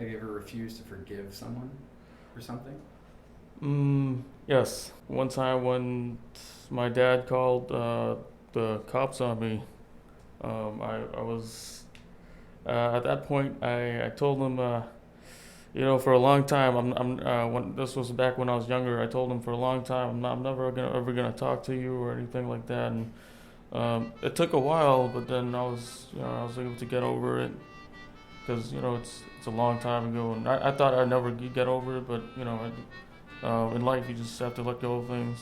Have you ever refused to forgive someone for something? Yes. One time when my dad called the cops on me, I was at that point. I told him, for a long time. When this was back when I was younger, I told him for a long time, I'm never ever gonna talk to you or anything like that. And it took a while, but then I was able to get over it because it's a long time ago, and I thought I'd never get over it, but in life you just have to let go of things.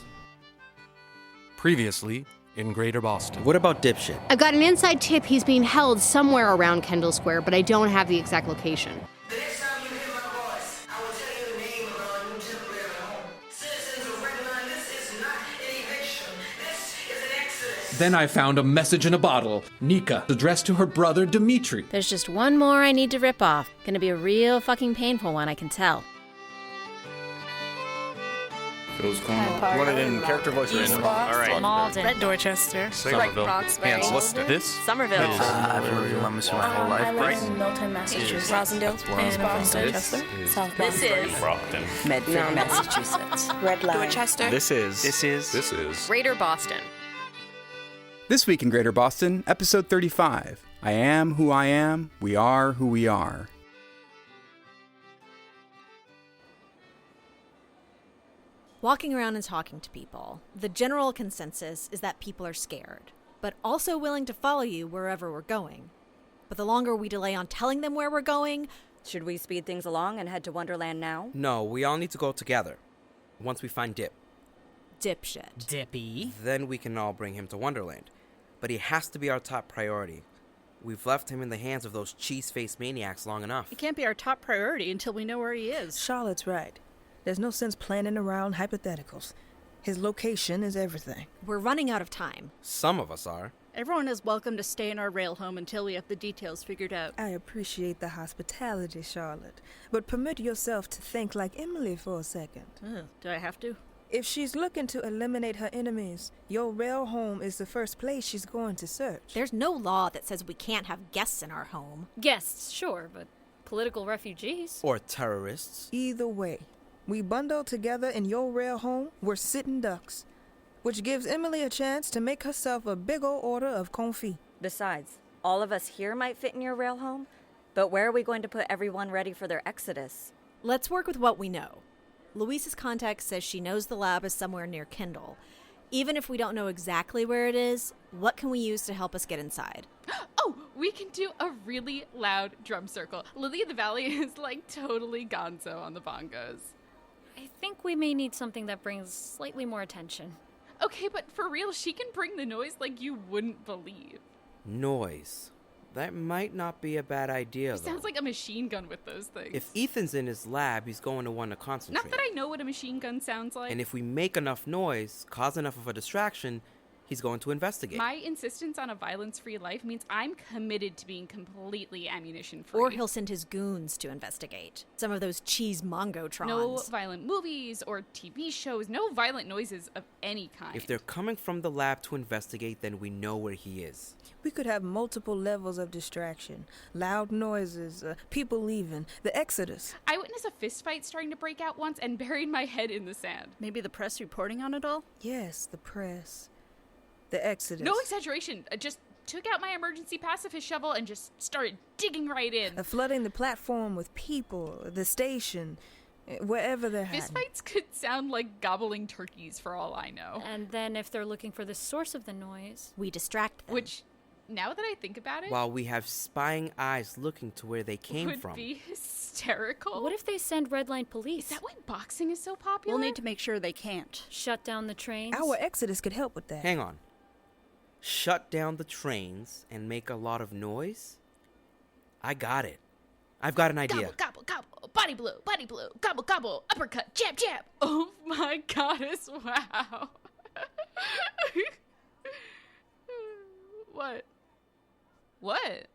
Previously in Greater Boston. What about Dipshit? I've got an inside tip he's being held somewhere around Kendall Square, but I don't have the exact location. The next time you hear my voice, I will tell you the name of our new temporary home. Citizens will recognize this is not an eviction. This is an exodus. Then I found a message in a bottle. Nica, addressed to her brother Dmitri. There's just one more I need to rip off. Gonna be a real fucking painful one, I can tell. Want it in character voice or in? All right. Malden. Red Dorchester. Somerville. Roxbury. This? Somerville. I've been living my whole life. I live in Milton, Massachusetts. Rosendale. And Dorchester. South This is Brockton. Medford, Massachusetts. Red Line. Dorchester. This is Greater Boston. This week in Greater Boston, episode 35. I am who I am, we are who we are. Walking around and talking to people, the general consensus is that people are scared, but also willing to follow you wherever we're going. But the longer we delay on telling them where we're going... Should we speed things along and head to Wonderland now? No, we all need to go together. Once we find Dipshit. Dippy. then we can all bring him to Wonderland. But he has to be our top priority. We've left him in the hands of those cheese-faced maniacs long enough. He can't be our top priority until we know where he is. Charlotte's right. There's no sense planning around hypotheticals. His location is everything. We're running out of time. Some of us are. Everyone is welcome to stay in our rail home until we have the details figured out. I appreciate the hospitality, Charlotte, but permit yourself to think like Emily for a second. Do I have to? If she's looking to eliminate her enemies, your rail home is the first place she's going to search. There's no law that says we can't have guests in our home. Guests, sure, but political refugees? Or terrorists. Either way, we bundle together in your rail home, we're sitting ducks, which gives Emily a chance to make herself a big ol' order of confit. Besides, all of us here might fit in your rail home, but where are we going to put everyone ready for their exodus? Let's work with what we know. Louisa's contact says she knows the lab is somewhere near Kendall. Even if we don't know exactly where it is, what can we use to help us get inside? Oh, we can do a really loud drum circle. Lily of the Valley is like totally gonzo on the bongos. I think we may need something that brings slightly more attention. Okay, but for real, she can bring the noise like you wouldn't believe. Noise. That might not be a bad idea, He sounds like a machine gun with those things. If Ethan's in his lab, he's going to want to concentrate. Not that I know what a machine gun sounds like. And if we make enough noise, cause enough of a distraction, he's going to investigate. My insistence on a violence-free life means I'm committed to being completely ammunition-free. Or he'll send his goons to investigate. Some of those cheese mongotrons. No violent movies or TV shows, no violent noises of any kind. If they're coming from the lab to investigate, then we know where he is. We could have multiple levels of distraction. Loud noises, people leaving, the exodus. I witnessed a fist fight starting to break out once and buried my head in the sand. Maybe the press reporting on it all? Yes, the press. The exodus. No exaggeration. I just took out my emergency pacifist shovel and just started digging right in. Flooding the platform with people, the station, wherever they're hiding. Fistfights could sound like gobbling turkeys for all I know. And then if they're looking for the source of the noise, we distract them. Which, now that I think about it, while we have spying eyes looking to where they came from. Would be hysterical. What if they send Red Line police? Is that why boxing is so popular? We'll need to make sure they can't. Shut down the trains? Our exodus could help with that. Hang on. Shut down the trains and make a lot of noise? I got it. I've got an idea. Gobble, gobble, gobble, body blue, gobble, gobble, uppercut, jab, jab. Oh my goddess, wow. What? What?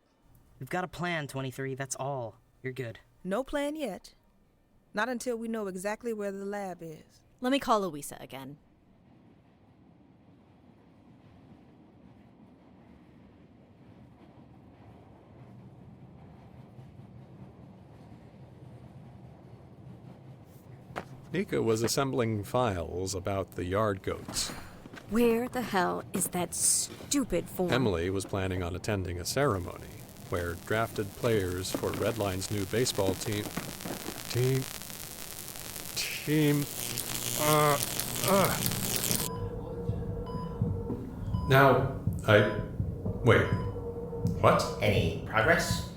We've got a plan, 23, that's all. You're good. No plan yet. Not until we know exactly where the lab is. Let me call Louisa again. Nica was assembling files about the yard goats. Where the hell is that stupid form? Emily was planning on attending a ceremony where drafted players for Redline's new baseball team. Now, wait. What? Any progress?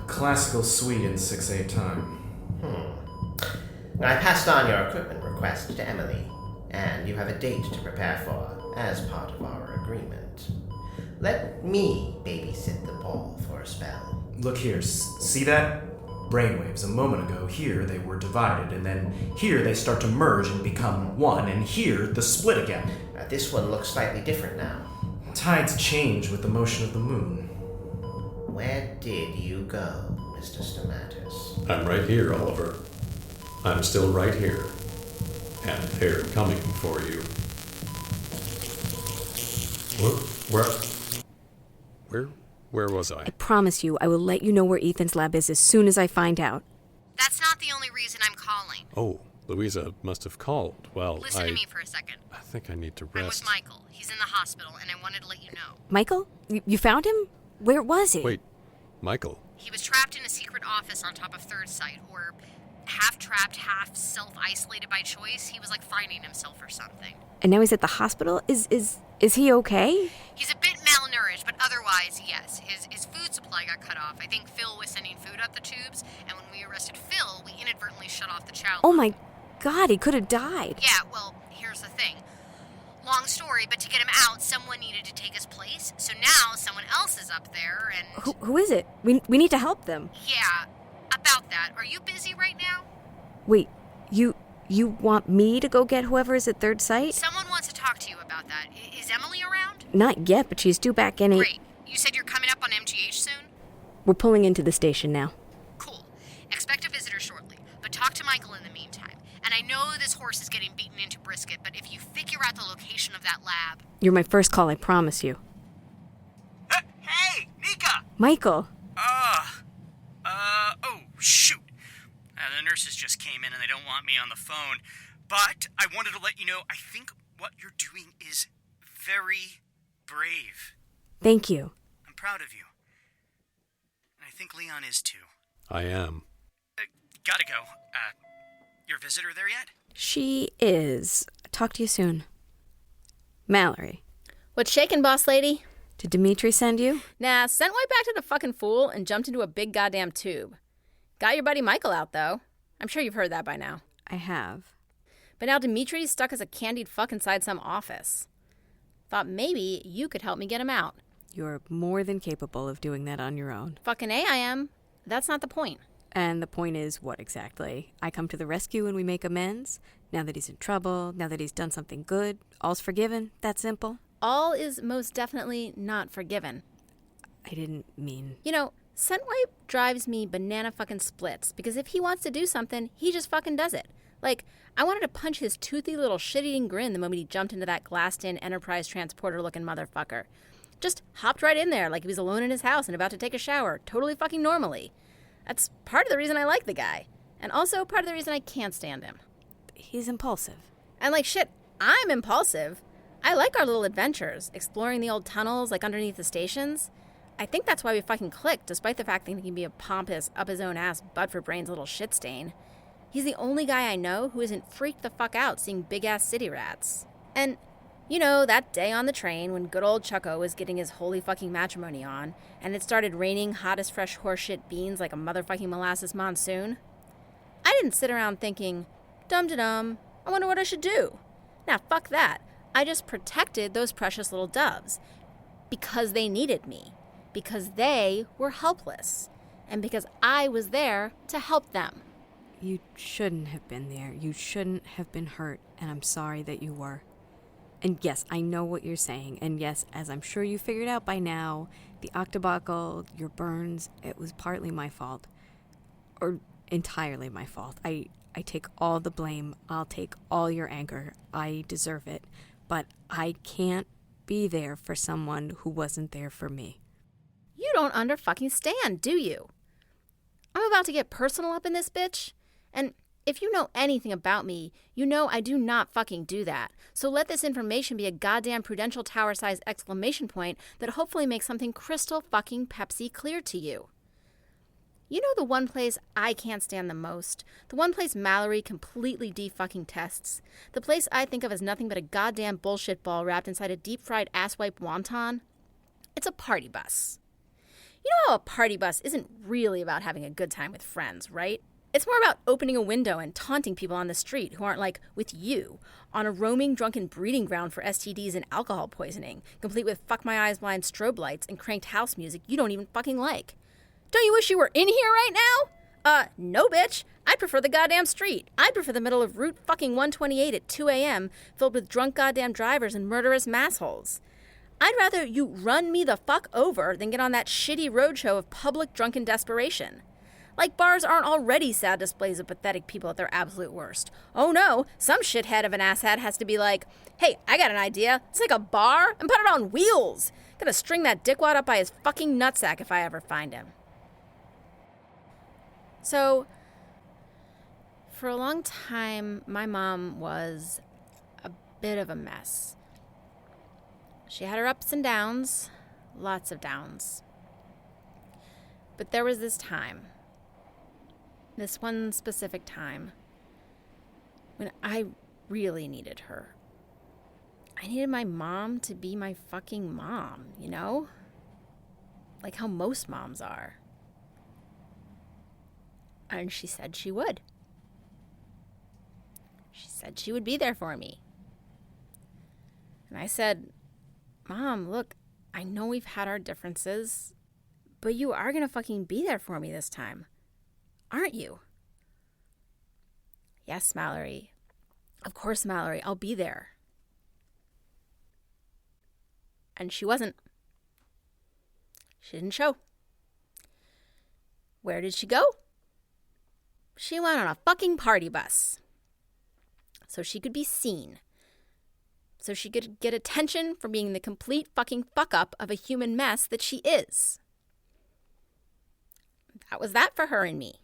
Classical suite in 6/8 time. I passed on your equipment request to Emily, and you have a date to prepare for as part of our agreement. Let me babysit the ball for a spell. Look here, see that? Brainwaves. A moment ago, here they were divided, and then here they start to merge and become one, and here the split again. This one looks slightly different now. Tides change with the motion of the moon. Where did you go, Mr. Stamatis? I'm right here, Oliver. I'm still right here. And they're coming for you. Where was I? I promise you, I will let you know where Ethan's lab is as soon as I find out. That's not the only reason I'm calling. Oh, Louisa must have called. Well, Listen to me for a second. I think I need to rest. I'm with Michael. He's in the hospital, and I wanted to let you know. Michael? You found him? Where was he? Wait, Michael? He was trapped in a secret office on top of Third Site, or half trapped, half self-isolated by choice. He was like finding himself or something. And now he's at the hospital? Is he okay? He's a bit malnourished, but otherwise, yes. His food supply got cut off. I think Phil was sending food up the tubes, and when we arrested Phil, we inadvertently shut off the chow. Oh my God, he could have died. Yeah, well, here's the thing. Long story, but to get him out, someone needed to take his place. So now someone else is up there, and... Who is it? We need to help them. Yeah, about that. Are you busy right now? Wait, you want me to go get whoever is at Third Site? Someone wants to talk to you about that. Is Emily around? Not yet, but she's due back any... Great. You said you're coming up on MGH soon? We're pulling into the station now. Cool. Expect a visitor shortly, but talk to Michael in the meantime. And I know this horse is getting beaten into brisket, but if you figure out the location of that lab... You're my first call, I promise you. Hey, Nica! Michael! Oh, shoot. The nurses just came in and they don't want me on the phone. But I wanted to let you know I think what you're doing is very brave. Thank you. I'm proud of you. And I think Leon is too. I am. Gotta go. Your visitor there yet? She is. Talk to you soon. Mallory. What's shaking, boss lady? Did Dimitri send you? Nah, sent right back to the fucking fool and jumped into a big goddamn tube. Got your buddy Michael out, though. I'm sure you've heard that by now. I have. But now Dimitri's stuck as a candied fuck inside some office. Thought maybe you could help me get him out. You're more than capable of doing that on your own. Fucking A, I am. That's not the point. And the point is what exactly? I come to the rescue and we make amends? Now that he's in trouble, now that he's done something good, all's forgiven? That simple? All is most definitely not forgiven. I didn't mean... You know, Scentwipe drives me banana fucking splits, because if he wants to do something, he just fucking does it. Like, I wanted to punch his toothy little shit-eating grin the moment he jumped into that glassed-in Enterprise transporter-looking motherfucker. Just hopped right in there like he was alone in his house and about to take a shower, totally fucking normally. That's part of the reason I like the guy. And also part of the reason I can't stand him. He's impulsive. And like shit, I'm impulsive. I like our little adventures, exploring the old tunnels like underneath the stations. I think that's why we fucking clicked, despite the fact that he can be a pompous, up-his-own-ass, butt-for-brains little shit stain. He's the only guy I know who isn't freaked the fuck out seeing big-ass city rats. And, you know, that day on the train when good old Chucko was getting his holy fucking matrimony on, and it started raining hot as fresh horseshit beans like a motherfucking molasses monsoon, I didn't sit around thinking, dum-de-dum, I wonder what I should do. Now, fuck that. I just protected those precious little doves. Because they needed me. Because they were helpless. And because I was there to help them. You shouldn't have been there. You shouldn't have been hurt. And I'm sorry that you were. And yes, I know what you're saying. And yes, as I'm sure you figured out by now, the octobuckle, your burns, it was partly my fault. Or entirely my fault. I take all the blame. I'll take all your anger. I deserve it. But I can't be there for someone who wasn't there for me. You don't under-fucking-stand, do you? I'm about to get personal up in this bitch. And If you know anything about me, you know I do not fucking do that. So let this information be a goddamn Prudential Tower-sized exclamation point that hopefully makes something crystal fucking Pepsi clear to you. You know the one place I can't stand the most? The one place Mallory completely de-fucking tests? The place I think of as nothing but a goddamn bullshit ball wrapped inside a deep-fried asswipe wonton? It's a party bus. You know how a party bus isn't really about having a good time with friends, right? It's more about opening a window and taunting people on the street who aren't, like, with you, on a roaming drunken breeding ground for STDs and alcohol poisoning, complete with fuck my eyes blind strobe lights and cranked house music you don't even fucking like. Don't you wish you were in here right now? No, bitch. I'd prefer the goddamn street. I'd prefer the middle of Route fucking 128 at 2 a.m., filled with drunk goddamn drivers and murderous massholes. I'd rather you run me the fuck over than get on that shitty roadshow of public drunken desperation. Like bars aren't already sad displays of pathetic people at their absolute worst. Oh no, some shithead of an asshat has to be like, hey, I got an idea. It's like a bar and put it on wheels. Gonna string that dickwad up by his fucking nutsack if I ever find him. So, for a long time, my mom was a bit of a mess. She had her ups and downs, lots of downs. But there was this time. This one specific time when I really needed her. I needed my mom to be my fucking mom, you know? Like how most moms are. And she said she would. She said she would be there for me. And I said, Mom, look, I know we've had our differences, but you are gonna fucking be there for me this time. Aren't you? Yes, Mallory. Of course, Mallory, I'll be there. And she wasn't. She didn't show. Where did she go? She went on a fucking party bus. So she could be seen. So she could get attention for being the complete fucking fuck-up of a human mess that she is. That was that for her and me.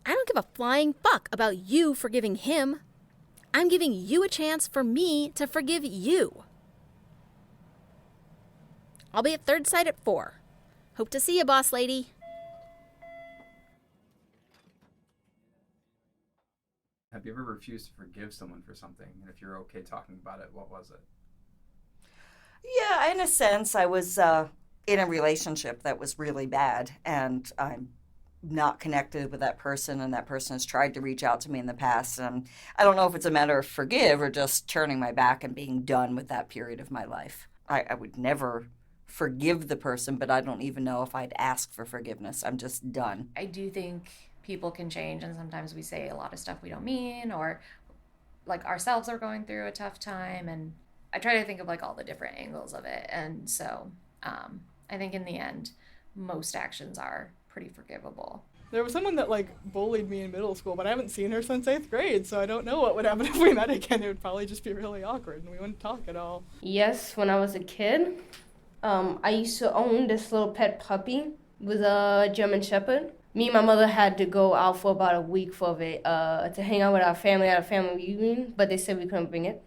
I don't give a flying fuck about you forgiving him. I'm giving you a chance for me to forgive you. I'll be at Third Sight at 4. Hope to see you, boss lady. Have you ever refused to forgive someone for something? And if you're okay talking about it, what was it? Yeah, in a sense, I was in a relationship that was really bad, and I'm not connected with that person, and that person has tried to reach out to me in the past. And I don't know if it's a matter of forgive or just turning my back and being done with that period of my life. I would never forgive the person, but I don't even know if I'd ask for forgiveness. I'm just done. I do think people can change, and sometimes we say a lot of stuff we don't mean, or like ourselves are going through a tough time, and I try to think of like all the different angles of it. And so I think in the end, most actions are pretty forgivable. There was someone that like bullied me in middle school, but I haven't seen her since 8th grade, so I don't know what would happen if we met again. It would probably just be really awkward and we wouldn't talk at all. Yes, when I was a kid, I used to own this little pet puppy. It was a German Shepherd. Me and my mother had to go out for about a week for it to hang out with our family at a family reunion, but they said we couldn't bring it.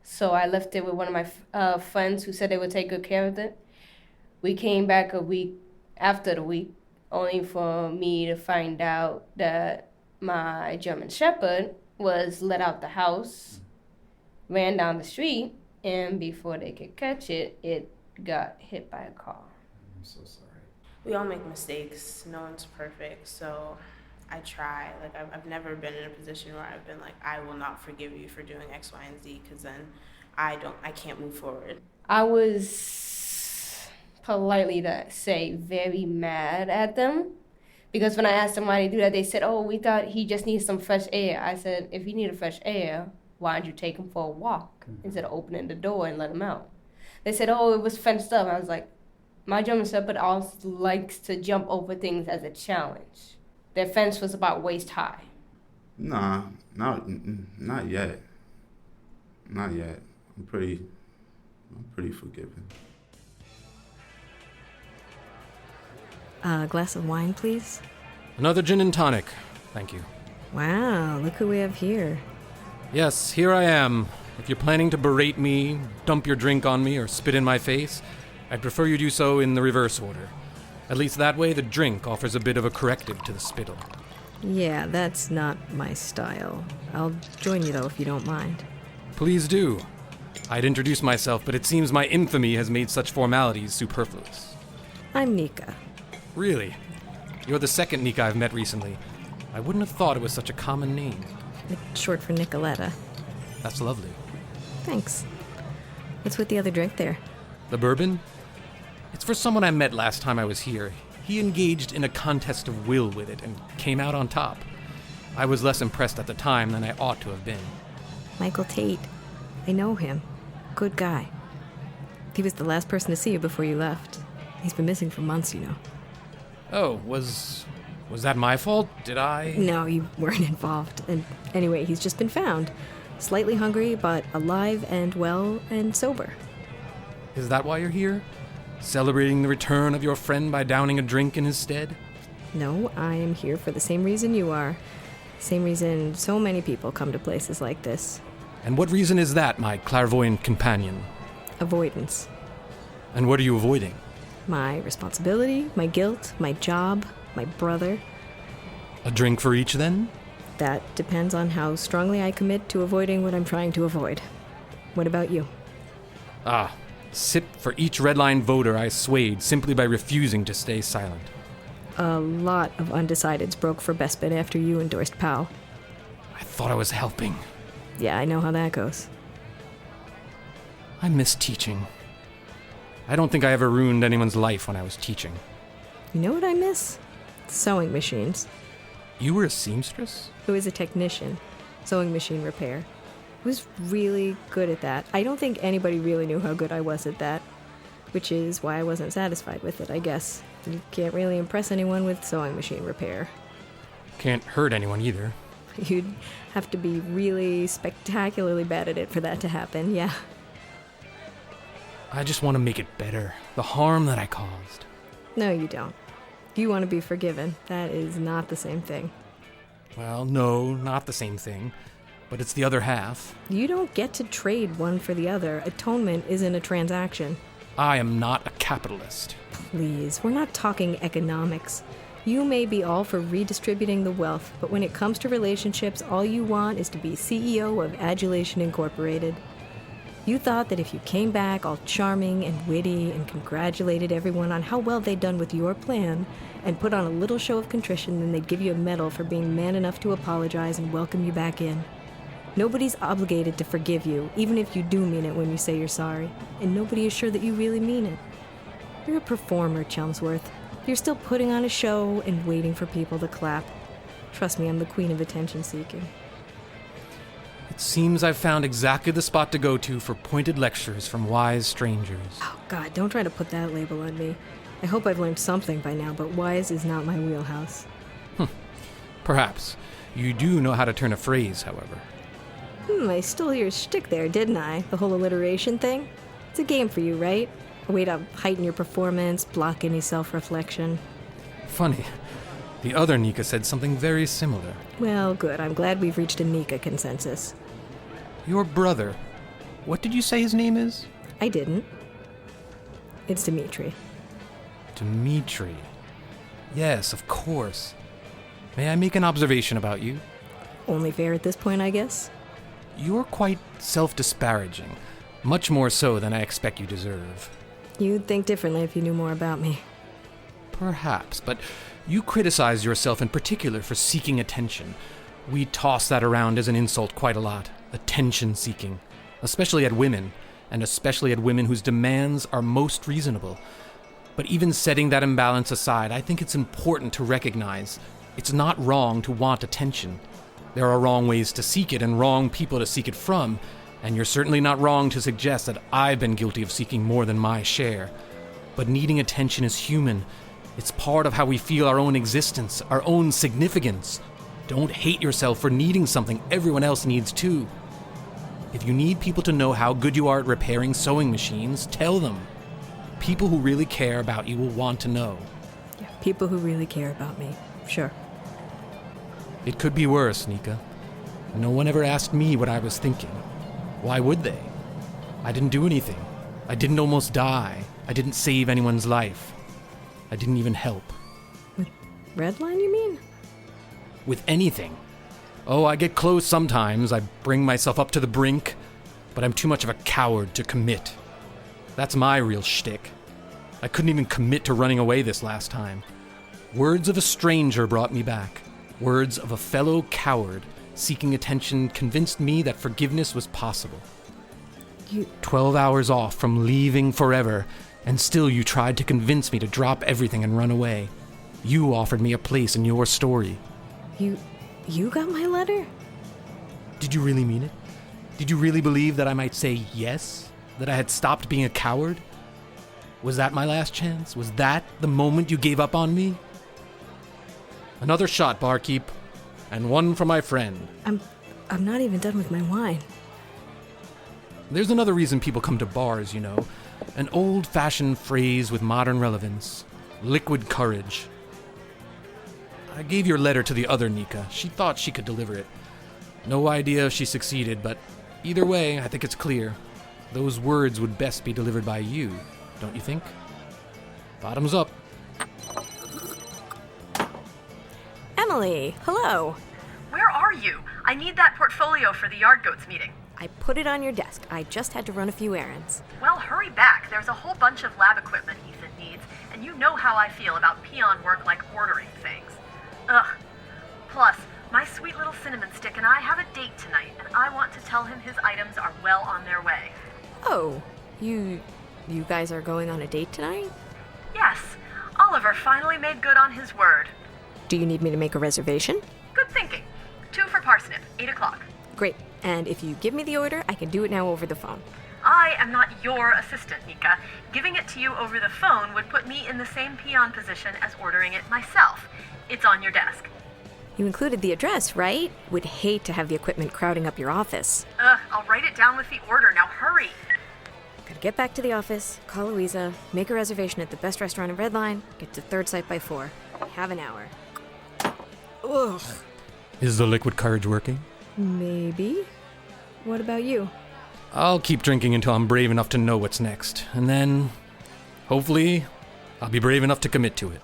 So I left it with one of my friends who said they would take good care of it. We came back a week after the week, only for me to find out that my German Shepherd was let out the house, ran down the street, and before they could catch it, it got hit by a car. I'm so sorry. We all make mistakes. No one's perfect, so I try. Like, I've never been in a position where I've been like, I will not forgive you for doing X, Y, and Z, because then I can't move forward. I was, politely to say, very mad at them, because when I asked them why they do that, they said, oh, we thought he just needs some fresh air. I said, if he needed fresh air, why don't you take him for a walk instead of opening the door and let him out? They said, oh, it was fenced up. I was like, my German Shepherd also likes to jump over things as a challenge. Their fence was about waist high. Nah, not yet. Not yet. I'm pretty forgiving. A glass of wine, please. Another gin and tonic. Thank you. Wow, look who we have here. Yes, here I am. If you're planning to berate me, dump your drink on me, or spit in my face, I'd prefer you do so in the reverse order. At least that way the drink offers a bit of a corrective to the spittle. Yeah, that's not my style. I'll join you, though, if you don't mind. Please do. I'd introduce myself, but it seems my infamy has made such formalities superfluous. I'm Nica. Really? You're the second Nica I've met recently. I wouldn't have thought it was such a common name. It's short for Nicoletta. That's lovely. Thanks. What's with the other drink there? The bourbon? It's for someone I met last time I was here. He engaged in a contest of will with it and came out on top. I was less impressed at the time than I ought to have been. Michael Tate. I know him. Good guy. He was the last person to see you before you left. He's been missing for months, you know. Oh, was that my fault? Did I? No, you weren't involved. And anyway, he's just been found. Slightly hungry, but alive and well and sober. Is that why you're here? Celebrating the return of your friend by downing a drink in his stead? No, I am here for the same reason you are. Same reason so many people come to places like this. And what reason is that, my clairvoyant companion? Avoidance. And what are you avoiding? My responsibility, my guilt, my job, my brother. A drink for each, then? That depends on how strongly I commit to avoiding what I'm trying to avoid. What about you? Sip for each Red Line voter I swayed simply by refusing to stay silent. A lot of undecideds broke for Bespin after you endorsed Powell. I thought I was helping. Yeah, I know how that goes. I miss teaching. I don't think I ever ruined anyone's life when I was teaching. You know what I miss? Sewing machines. You were a seamstress? I was a technician. Sewing machine repair. I was really good at that. I don't think anybody really knew how good I was at that, which is why I wasn't satisfied with it, I guess. You can't really impress anyone with sewing machine repair. Can't hurt anyone either. You'd have to be really spectacularly bad at it for that to happen, yeah. I just want to make it better. The harm that I caused. No, you don't. You want to be forgiven. That is not the same thing. Well, no, not the same thing. But it's the other half. You don't get to trade one for the other. Atonement isn't a transaction. I am not a capitalist. Please, we're not talking economics. You may be all for redistributing the wealth, but when it comes to relationships, all you want is to be CEO of Adulation Incorporated. You thought that if you came back all charming and witty and congratulated everyone on how well they'd done with your plan and put on a little show of contrition, then they'd give you a medal for being man enough to apologize and welcome you back in. Nobody's obligated to forgive you, even if you do mean it when you say you're sorry, and nobody is sure that you really mean it. You're a performer, Chelmsworth. You're still putting on a show and waiting for people to clap. Trust me, I'm the queen of attention-seeking. It seems I've found exactly the spot to go to for pointed lectures from wise strangers. Oh, God, don't try to put that label on me. I hope I've learned something by now, but wise is not my wheelhouse. Perhaps. You do know how to turn a phrase, however. I stole your shtick there, didn't I? The whole alliteration thing? It's a game for you, right? A way to heighten your performance, block any self-reflection. Funny. The other Nica said something very similar. Well, good. I'm glad we've reached a Nica consensus. Your brother. What did you say his name is? I didn't. It's Dimitri. Dimitri. Yes, of course. May I make an observation about you? Only fair at this point, I guess. You're quite self-disparaging. Much more so than I expect you deserve. You'd think differently if you knew more about me. Perhaps, but you criticize yourself in particular for seeking attention. We toss that around as an insult quite a lot. Attention-seeking. Especially at women, and especially at women whose demands are most reasonable. But even setting that imbalance aside, I think it's important to recognize it's not wrong to want attention. There are wrong ways to seek it and wrong people to seek it from, and you're certainly not wrong to suggest that I've been guilty of seeking more than my share. But needing attention is human. It's part of how we feel our own existence, our own significance. Don't hate yourself for needing something everyone else needs too. If you need people to know how good you are at repairing sewing machines, tell them. People who really care about you will want to know. Yeah, people who really care about me. Sure. It could be worse, Nica. No one ever asked me what I was thinking. Why would they? I didn't do anything. I didn't almost die. I didn't save anyone's life. I didn't even help. With Redline, you mean? With anything. Oh, I get close sometimes. I bring myself up to the brink, but I'm too much of a coward to commit. That's my real shtick. I couldn't even commit to running away this last time. Words of a stranger brought me back. Words of a fellow coward seeking attention convinced me that forgiveness was possible. 12 hours off from leaving forever, and still you tried to convince me to drop everything and run away. You offered me a place in your story. You got my letter? Did you really mean it? Did you really believe that I might say yes? That I had stopped being a coward? Was that my last chance? Was that the moment you gave up on me? Another shot, barkeep. And one for my friend. I'm not even done with my wine. There's another reason people come to bars, you know. An old-fashioned phrase with modern relevance. Liquid courage. I gave your letter to the other Nica. She thought she could deliver it. No idea if she succeeded, but either way, I think it's clear. Those words would best be delivered by you, don't you think? Bottoms up. Emily, hello. Where are you? I need that portfolio for the Yard Goats meeting. I put it on your desk. I just had to run a few errands. Well, hurry back. There's a whole bunch of lab equipment Ethan needs, and you know how I feel about peon work like ordering things. Ugh. Plus, my sweet little cinnamon stick and I have a date tonight, and I want to tell him his items are well on their way. Oh, you guys are going on a date tonight? Yes. Oliver finally made good on his word. Do you need me to make a reservation? Good thinking. 2 for parsnip, 8 o'clock. Great. And if you give me the order, I can do it now over the phone. I am not your assistant, Nica. Giving it to you over the phone would put me in the same peon position as ordering it myself. It's on your desk. You included the address, right? Would hate to have the equipment crowding up your office. I'll write it down with the order. Now hurry. Gotta get back to the office, call Louisa, make a reservation at the best restaurant in Redline, get to third site by 4. Have an hour. Ugh. Is the liquid courage working? Maybe. What about you? I'll keep drinking until I'm brave enough to know what's next. And then, hopefully, I'll be brave enough to commit to it.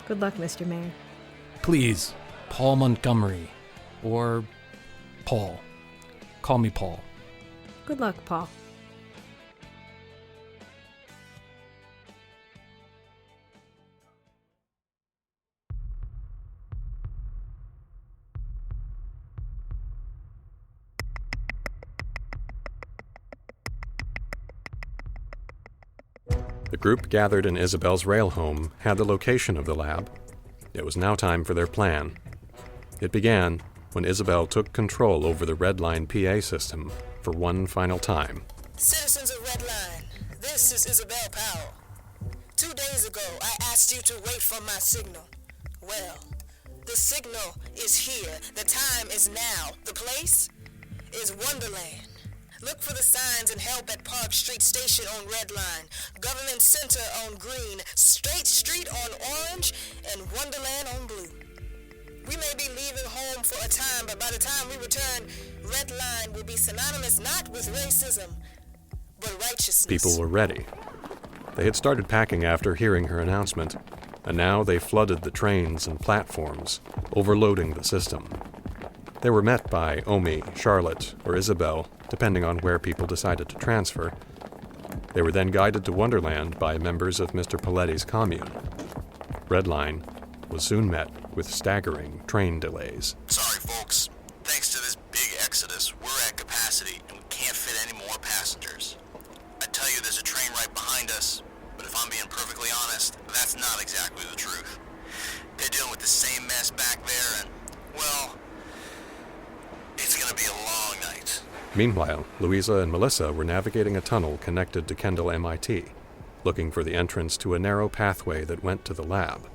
Good luck, Mr. Mayor. Please, Paul Montgomery. Or Paul. Call me Paul. Good luck, Paul. The group gathered in Isabelle's rail home had the location of the lab. It was now time for their plan. It began when Isabelle took control over the Redline PA system for one final time. Citizens of Redline, this is Isabelle Powell. 2 days ago, I asked you to wait for my signal. Well, the signal is here. The time is now. The place is Wonderland. Look for the signs and help at Park Street Station on Red Line, Government Center on green, State Street on orange, and Wonderland on blue. We may be leaving home for a time, but by the time we return, Red Line will be synonymous not with racism, but righteousness. People were ready. They had started packing after hearing her announcement, and now they flooded the trains and platforms, overloading the system. They were met by Omi, Charlotte, or Isabelle, depending on where people decided to transfer. They were then guided to Wonderland by members of Mr. Poletti's commune. Redline was soon met with staggering train delays. Sorry, folks. Thanks to this big exodus, we're at capacity and we can't fit any more passengers. I tell you there's a train right behind us, but if I'm being perfectly honest, that's not exactly the truth. They're dealing with the same mess back there and, well, it's gonna be a long night. Meanwhile, Louisa and Melissa were navigating a tunnel connected to Kendall MIT, looking for the entrance to a narrow pathway that went to the lab.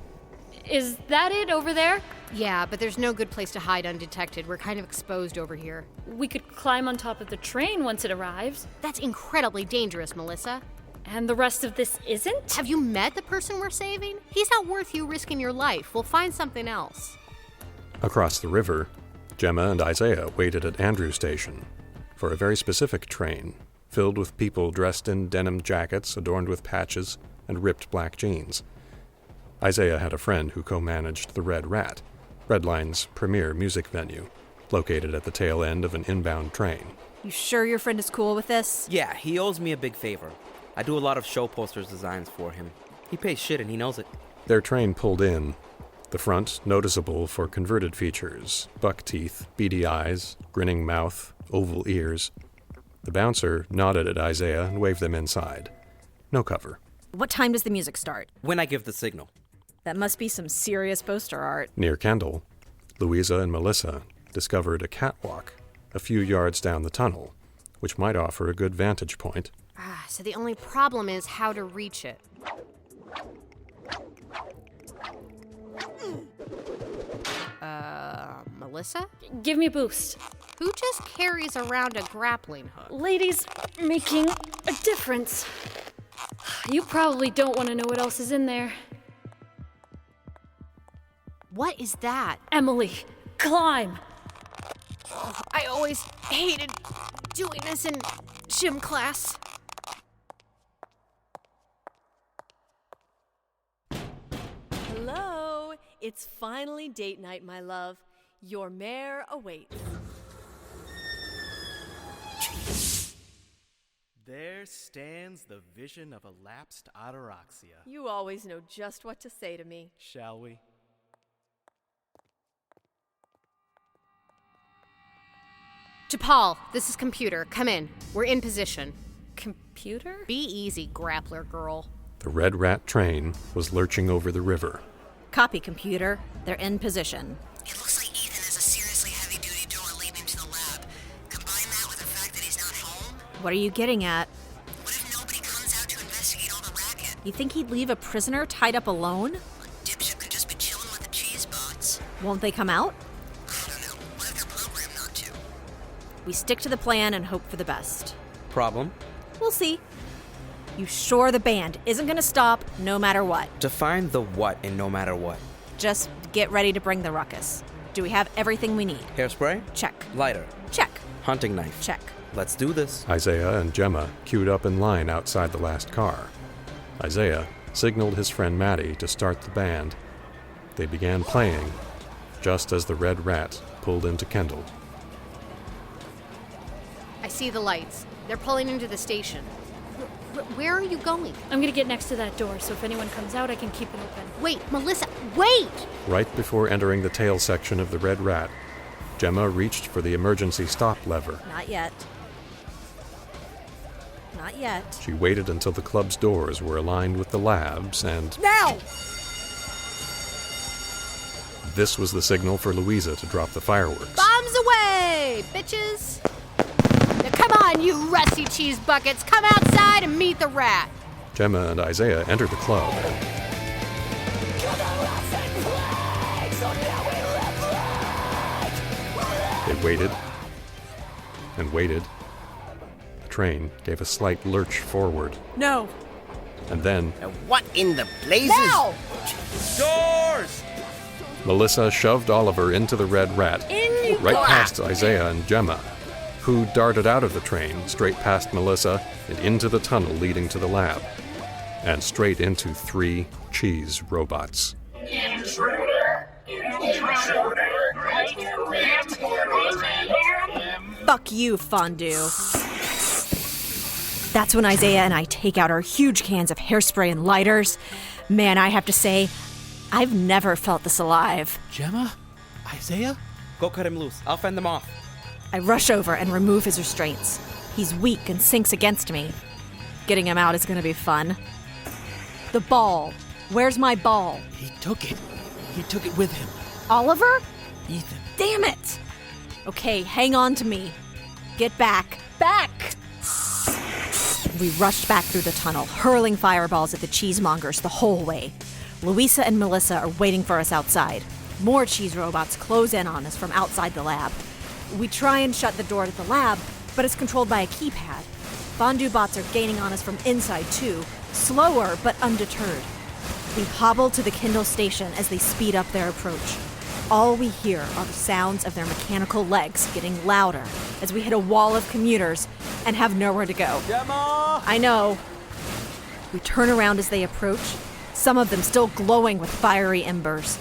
Is that it over there? Yeah, but there's no good place to hide undetected. We're kind of exposed over here. We could climb on top of the train once it arrives. That's incredibly dangerous, Melissa. And the rest of this isn't? Have you met the person we're saving? He's not worth you risking your life. We'll find something else. Across the river, Gemma and Isaiah waited at Andrew Station for a very specific train filled with people dressed in denim jackets adorned with patches and ripped black jeans. Isaiah had a friend who co-managed the Red Rat, Redline's premier music venue, located at the tail end of an inbound train. You sure your friend is cool with this? Yeah, he owes me a big favor. I do a lot of show posters designs for him. He pays shit and he knows it. Their train pulled in, the front noticeable for converted features, buck teeth, beady eyes, grinning mouth, oval ears. The bouncer nodded at Isaiah and waved them inside. No cover. What time does the music start? When I give the signal. That must be some serious poster art. Near Kendall, Louisa and Melissa discovered a catwalk a few yards down the tunnel, which might offer a good vantage point. So the only problem is how to reach it. Melissa? Give me a boost. Who just carries around a grappling hook? Ladies making a difference. You probably don't want to know what else is in there. What is that? Emily, climb! Oh, I always hated doing this in gym class. Hello, it's finally date night, my love. Your mare awaits. There stands the vision of a lapsed ataraxia. You always know just what to say to me. Shall we? To Paul, this is computer. Come in. We're in position. Computer? Be easy, grappler girl. The Red Rat train was lurching over the river. Copy, computer. They're in position. It looks like Ethan has a seriously heavy-duty door leading to the lab. Combine that with the fact that he's not home. What are you getting at? What if nobody comes out to investigate all the racket? You think he'd leave a prisoner tied up alone? Dipshit could just be chilling with the cheese bots. Won't they come out? I don't know. What if they're programmed not to? We stick to the plan and hope for the best. Problem? We'll see. You sure the band isn't gonna stop no matter what? Define the what in no matter what. Just get ready to bring the ruckus. Do we have everything we need? Hairspray? Check. Lighter? Check. Hunting knife? Check. Let's do this. Isaiah and Gemma queued up in line outside the last car. Isaiah signaled his friend Maddie to start the band. They began playing just as the Red Rat pulled into Kendall. I see the lights. They're pulling into the station. Where are you going? I'm gonna get next to that door, so if anyone comes out, I can keep it open. Wait, Melissa, wait! Right before entering the tail section of the Red Rat, Gemma reached for the emergency stop lever. Not yet. Not yet. She waited until the club's doors were aligned with the labs and... Now! This was the signal for Louisa to drop the fireworks. Bombs away, bitches! Now come on, you rusty cheese buckets! Come outside and meet the rat! Gemma and Isaiah entered the club. They waited and waited. The train gave a slight lurch forward. No. And then... What in the blazes? Now! Doors! Melissa shoved Oliver into the Red Rat, right past Isaiah and Gemma, who darted out of the train, straight past Melissa, and into the tunnel leading to the lab, and straight into 3 cheese robots. Intruder! Fuck you, Fondue. That's when Isaiah and I take out our huge cans of hairspray and lighters. Man, I have to say, I've never felt this alive. Gemma? Isaiah? Go cut him loose. I'll fend them off. I rush over and remove his restraints. He's weak and sinks against me. Getting him out is gonna be fun. The ball. Where's my ball? He took it. He took it with him. Oliver? Ethan. Damn it! Okay, hang on to me. Get back. Back! We rushed back through the tunnel, hurling fireballs at the cheesemongers the whole way. Louisa and Melissa are waiting for us outside. More cheese robots close in on us from outside the lab. We try and shut the door to the lab, but it's controlled by a keypad. Fondue bots are gaining on us from inside too, slower but undeterred. We hobble to the Kindle station as they speed up their approach. all we hear are the sounds of their mechanical legs getting louder as we hit a wall of commuters and have nowhere to go. Gemma! I know. We turn around as they approach, some of them still glowing with fiery embers.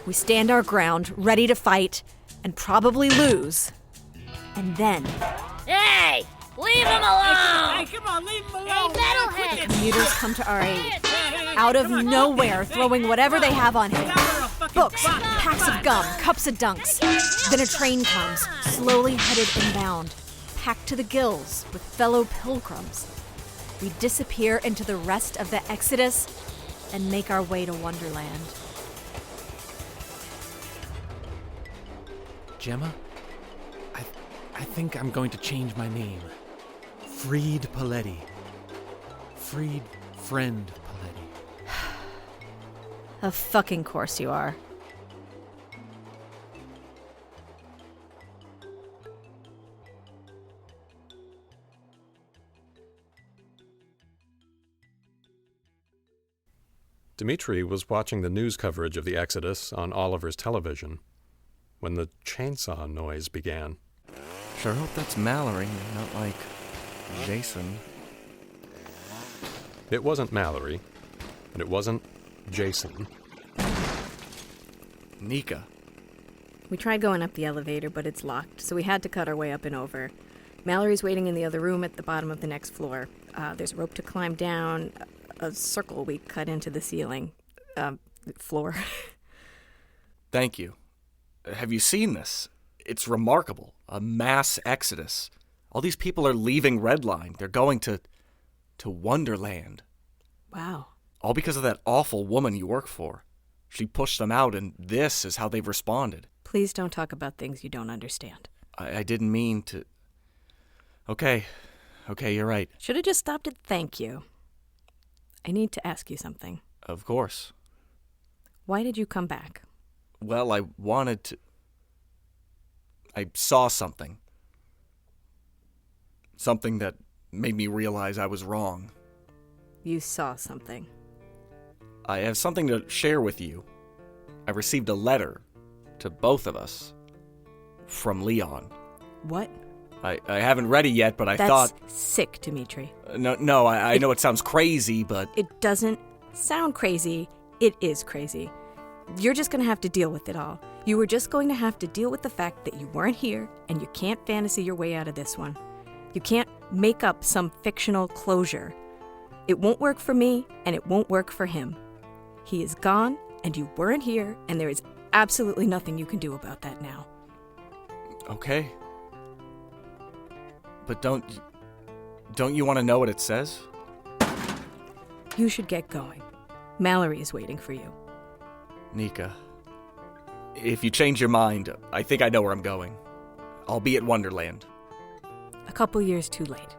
We stand our ground, ready to fight, and probably lose. And then... Hey! Leave him alone! Hey, come on, leave him alone! Hey, metalhead! Commuters come to our aid. Out of nowhere, throwing whatever they have on him. Books, packs of gum, cups of dunks. Then a train comes, slowly headed inbound, packed to the gills with fellow pilgrims. We disappear into the rest of the Exodus and make our way to Wonderland. Gemma, I think I'm going to change my name. Freed Poletti. Freed friend Poletti. Of fucking course you are. Dmitri was watching the news coverage of the Exodus on Oliver's television when the chainsaw noise began. Sure hope that's Mallory, not like Jason. It wasn't Mallory, and it wasn't Jason. Nica. We tried going up the elevator, but it's locked, so we had to cut our way up and over. Mallory's waiting in the other room at the bottom of the next floor. There's a rope to climb down, a circle we cut into the ceiling. Floor. Thank you. Have you seen this? It's remarkable. A mass exodus. All these people are leaving Redline. They're going to Wonderland. Wow. All because of that awful woman you work for. She pushed them out, and this is how they've responded. Please don't talk about things you don't understand. I didn't mean to... Okay, you're right. Should have just stopped at thank you. I need to ask you something. Of course. Why did you come back? Well, I wanted to... I saw something. Something that made me realize I was wrong. You saw something. I have something to share with you. I received a letter to both of us from Leon. What? I haven't read it yet, but I That's thought... sick, Dmitri. No, I know it sounds crazy, but... It doesn't sound crazy. It is crazy. You're just going to have to deal with it all. You were just going to have to deal with the fact that you weren't here, and you can't fantasy your way out of this one. You can't make up some fictional closure. It won't work for me, and it won't work for him. He is gone, and you weren't here, and there is absolutely nothing you can do about that now. Okay. But don't you want to know what it says? You should get going. Mallory is waiting for you. Nica, if you change your mind, I think I know where I'm going. I'll be at Wonderland. A couple years too late.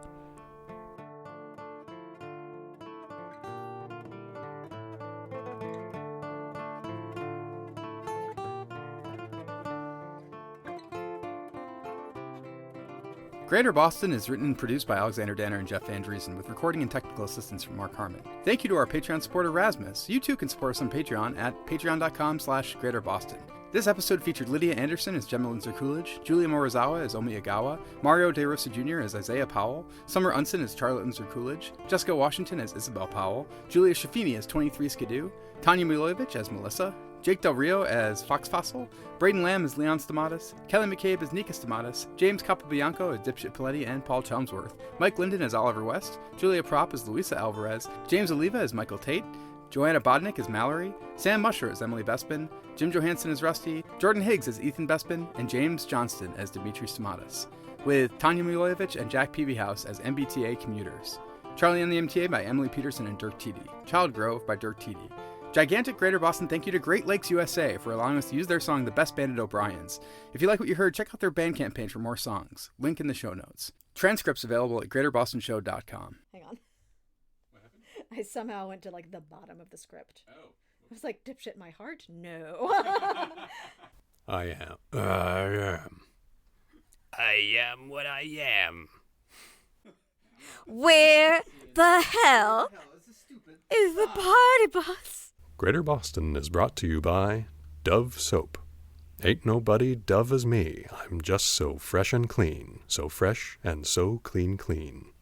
Greater Boston is written and produced by Alexander Danner and Jeff Van Dreason, with recording and technical assistance from Marck Harmon. Thank you to our Patreon supporter Rasmus. You too can support us on Patreon at patreon.com/greaterboston. This episode featured Lydia Anderson as Gemma Linzer-Coolidge, Julia Morizawa as Omi Ogawa, Mario De Rosa Jr. as Isaiah Powell, Summer Unsinn as Charlotte Linzer-Coolidge, Jessica Washington as Isabelle Powell, Julia Schifini as 23 Skidoo, Tanja Milojevic as Melissa, Jake Del Rio as Fox Fossil, Braden Lamb as Leon Stamatis, Kelly McCabe as Nica Stamatis, James Capobianco as Dipshit Poletti and Paul Chelmsworth, Mike Linden as Oliver West, Julia Propp as Louisa Alvarez, James Oliva as Michael Tate, Johanna Bodnyk as Mallory, Sam Musher as Emily Bespin, Jim Johansson as Rusty, Jordan Higgs as Ethan Bespin, and James Johnston as Dimitri Stamatis, with Tanja Milojevic and Jack Peavyhouse as MBTA commuters. Charlie on the MTA by Emily Peterson and Dirk Teedy. Child Grove by Dirk Teedy. Gigantic Greater Boston thank you to Great Lakes USA for allowing us to use their song The Best Band at O'Brien's. If you like what you heard, check out their Bandcamp page for more songs. Link in the show notes. Transcripts available at greaterbostonshow.com. Hang on. I somehow went to like the bottom of the script. Oh. I was like, Dipshit my heart? No. I am what I am. Where the hell is the party bus? Greater Boston is brought to you by Dove Soap Ain't nobody dove as me. I'm just so fresh and clean, so fresh and so clean clean.